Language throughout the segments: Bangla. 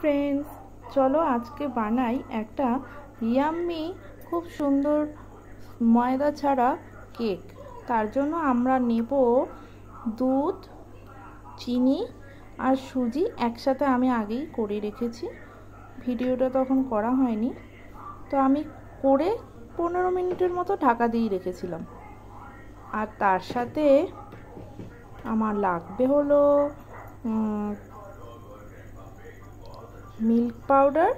फ्रेंड्स, चलो आज के बानाई একটা ইয়াম্মি খুব সুন্দর ময়দা ছাড়া কেক। তার জন্য আমরা নেব দুধ, চিনি আর সুজি একসাথে। আমি আগেই করে রেখেছি, ভিডিওটা তখন করা হয়নি, তো আমি করে 15 মিনিটের মতো ঢাকা দিয়ে রেখেছিলাম। আর তার সাথে আমার লাগবে হলো মিল্ক পাউডার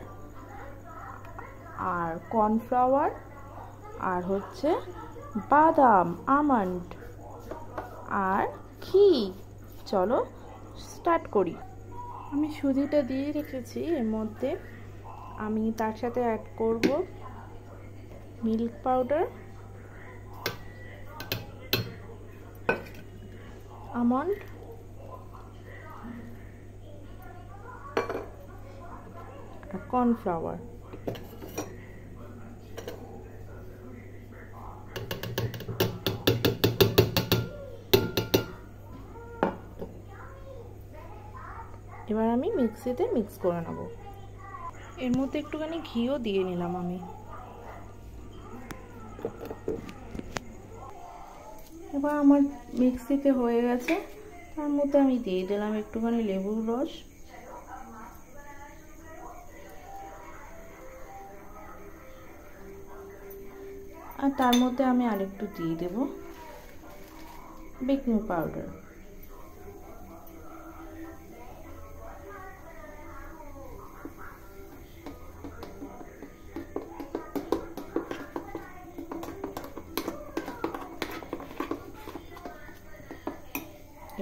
আর কর্নফ্লাওয়ার আর হচ্ছে বাদাম, আমন্ড আর ঘি। চলো স্টার্ট করি। আমি সুজিটা দিয়ে রেখেছি, এর মধ্যে আমি তার সাথে অ্যাড করব মিল্ক পাউডার, আমন্ড আর কর্নফ্লাওয়ার। এবার আমি মিক্সিতে মিক্স করে নেব। এর মধ্যে একটুখানি ঘিও দিয়ে নিলাম আমি। এবার আমার মিক্সিতে হয়ে গেছে, তার মধ্যে আমি দিয়ে দিলাম একটুখানি লেবুর রস, আর তার মধ্যে আমি আরেকটু দিয়ে দেব বেকিং পাউডার।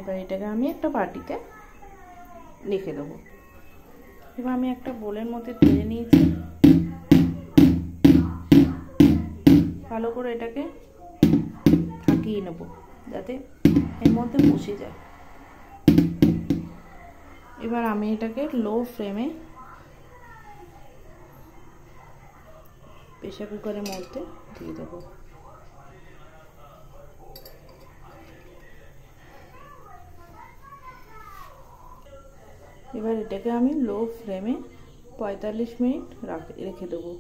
এবার এটাকে আমি একটা বাটিতে রেখে দেবো। এবার আমি একটা বোলের মধ্যে ঢেলে নিয়েছি, ভালো করে এটাকে ঢাকিয়ে নেব যাতে এর মধ্যে বসে যায়। এবার আমি এটাকে লো ফ্লেমে প্রেসার কুকারের মধ্যে দিয়ে দেবো। এবার এটাকে আমি লো ফ্লেমে 45 মিনিট রেখে দেবো।